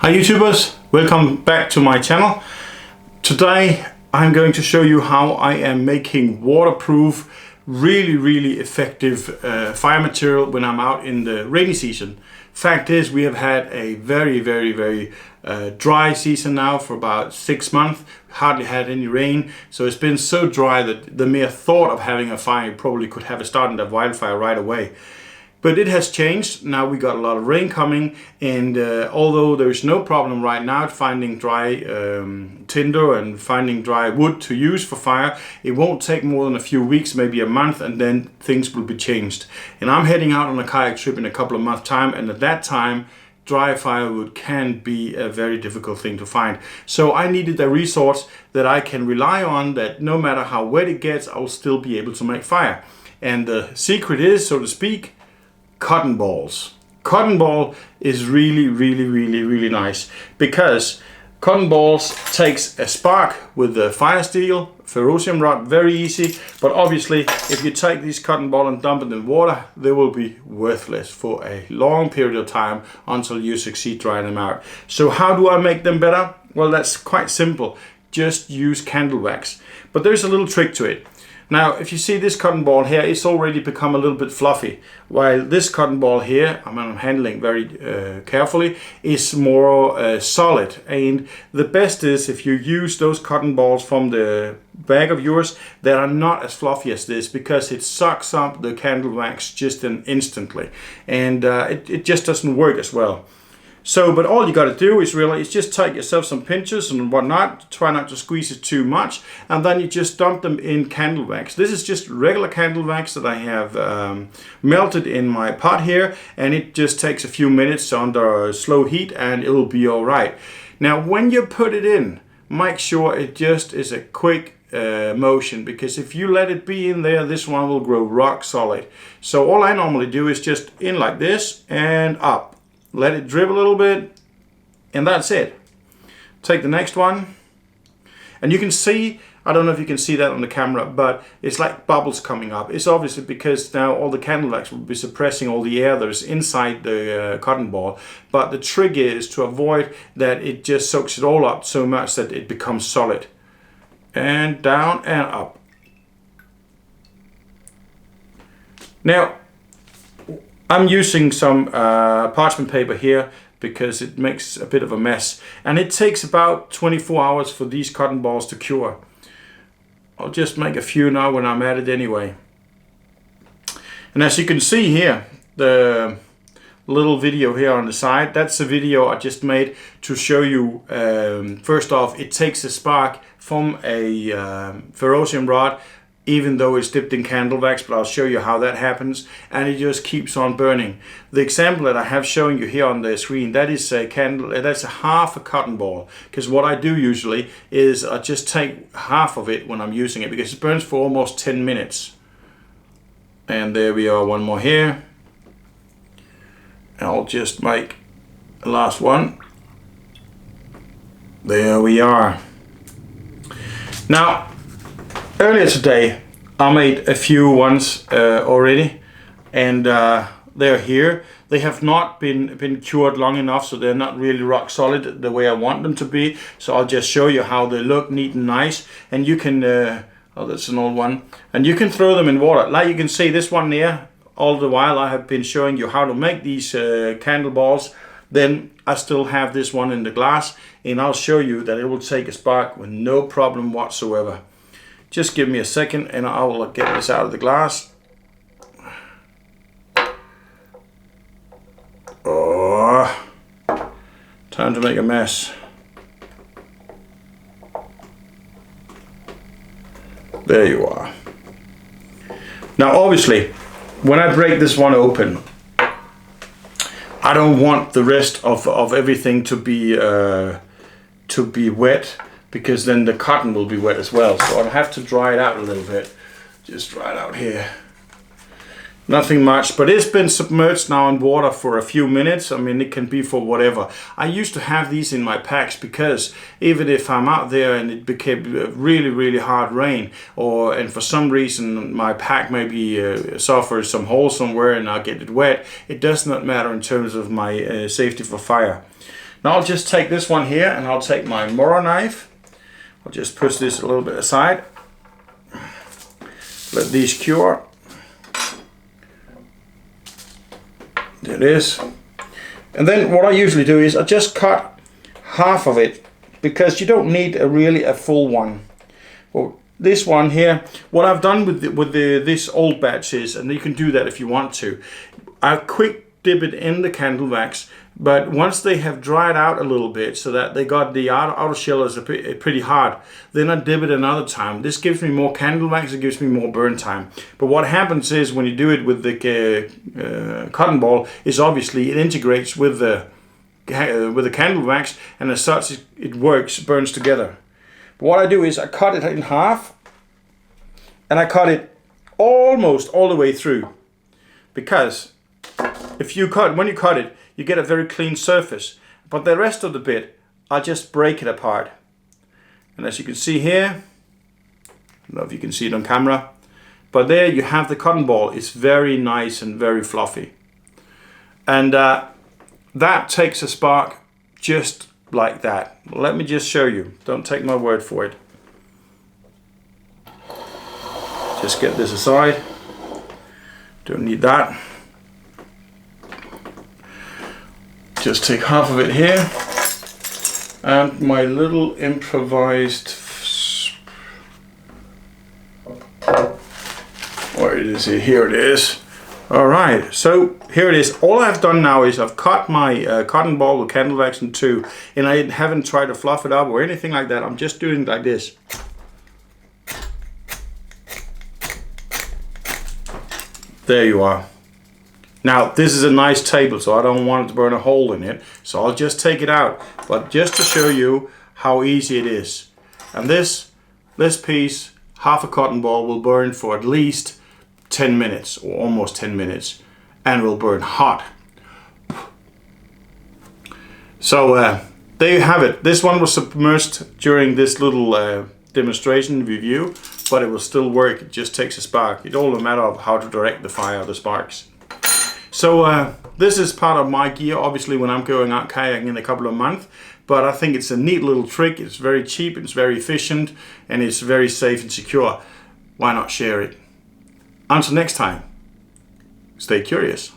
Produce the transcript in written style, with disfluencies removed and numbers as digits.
Hi YouTubers, welcome back to my channel. Today I'm going to show you how I am making waterproof, really effective fire material when I'm out in the rainy season. Fact is, we have had a very dry season now for about 6 months, hardly had any rain, so it's been so dry that the mere thought of having a fire probably could have started a wildfire right away. But it has changed. Now we got a lot of rain coming, and although there's no problem right now finding dry tinder and finding dry wood to use for fire, it won't take more than a few weeks, maybe a month, and then things will be changed. And I'm heading out on a kayak trip in a couple of months time, and at that time dry firewood can be a very difficult thing to find. So I needed a resource that I can rely on, that no matter how wet it gets, I'll still be able to make fire. And the secret is, so to speak, cotton balls. Cotton ball is really nice, because cotton balls takes a spark with the fire steel, ferrocium rod, very easy. But obviously if you take these cotton ball and dump it in water, they will be worthless for a long period of time until you succeed drying them out. So how do I make them better? Well, that's quite simple. Just use candle wax. But there's a little trick to it. Now, if you see this cotton ball here, it's already become a little bit fluffy, while this cotton ball here, I'm handling very carefully, is more solid. And the best is if you use those cotton balls from the bag of yours that are not as fluffy as this, because it sucks up the candle wax just instantly, and it just doesn't work as well. So, but all you got to do is just take yourself some pinches and whatnot, try not to squeeze it too much, and then you just dump them in candle wax. This is just regular candle wax that I have melted in my pot here, and it just takes a few minutes under slow heat and it will be all right. Now, when you put it in, make sure it just is a quick motion, because if you let it be in there, this one will grow rock solid. So all I normally do is just in like this and up. Let it drip a little bit, and that's it. Take the next one, and you can see, I don't know if you can see that on the camera, but it's like bubbles coming up. It's obviously because now all the candle wax will be suppressing all the air that's inside the cotton ball. But the trick is to avoid that it just soaks it all up so much that it becomes solid. And down and up. Now, I'm using some parchment paper here because it makes a bit of a mess, and it takes about 24 hours for these cotton balls to cure. I'll just make a few now when I'm at it anyway. And as you can see here, the little video here on the side, that's a video I just made to show you, first off, it takes a spark from a ferrocium rod, even though it's dipped in candle wax, but I'll show you how that happens, and it just keeps on burning. The example that I have showing you here on the screen, that is a candle, that's a half a cotton ball, because what I do usually is I just take half of it when I'm using it, because it burns for almost 10 minutes. And there we are, one more here. And I'll just make the last one. There we are. Now, earlier today I made a few ones already, and they're here. They have not been cured long enough, so they're not really rock solid the way I want them to be. So I'll just show you how they look neat and nice, and you can oh, that's an old one, and you can throw them in water. Like you can see this one there, all the while I have been showing you how to make these candle balls. Then I still have this one in the glass, and I'll show you that it will take a spark with no problem whatsoever. Just give me a second and I will get this out of the glass. Oh, time to make a mess. There you are. Now obviously, when I break this one open, I don't want the rest of everything to be wet, because then the cotton will be wet as well. So I'll have to dry it out a little bit. Just dry it out here. Nothing much, but it's been submerged now in water for a few minutes. I mean, it can be for whatever. I used to have these in my packs, because even if I'm out there and it became really hard rain, and for some reason my pack maybe suffers some hole somewhere and I get it wet, it does not matter in terms of my safety for fire. Now I'll just take this one here and I'll take my Mora knife. I'll just push this a little bit aside. Let these cure. There it is. And then what I usually do is I just cut half of it, because you don't need a full one. Well, this one here, what I've done with this old batch is, and you can do that if you want to, I quick dip it in the candle wax, but once they have dried out a little bit so that they got the outer shell is pretty hard, then I dip it another time. This gives me more candle wax, it gives me more burn time. But what happens is when you do it with the cotton ball is obviously it integrates with the candle wax, and as such it works, burns together. But what I do is I cut it in half, and I cut it almost all the way through, because when you cut it, you get a very clean surface, but the rest of the bit I just break it apart. And as you can see here, I don't know if you can see it on camera, but there you have the cotton ball. It's very nice and very fluffy, and that takes a spark just like that. Let me just show you. Don't take my word for it. Just get this aside. Don't need that. Just take half of it here. And my little improvised... Where is it? Here it is. Alright, so here it is. All I've done now is I've cut my cotton ball with candle wax in two, and I haven't tried to fluff it up or anything like that. I'm just doing it like this. There you are. Now this is a nice table, so I don't want it to burn a hole in it, so I'll just take it out. But just to show you how easy it is. And this piece, half a cotton ball, will burn for at least 10 minutes or almost 10 minutes, and will burn hot. So there you have it. This one was submerged during this little demonstration review, but it will still work. It just takes a spark. It's all a matter of how to direct the fire, the sparks. So this is part of my gear, obviously, when I'm going out kayaking in a couple of months, but I think it's a neat little trick. It's very cheap, it's very efficient, and it's very safe and secure. Why not share it? Until next time, stay curious.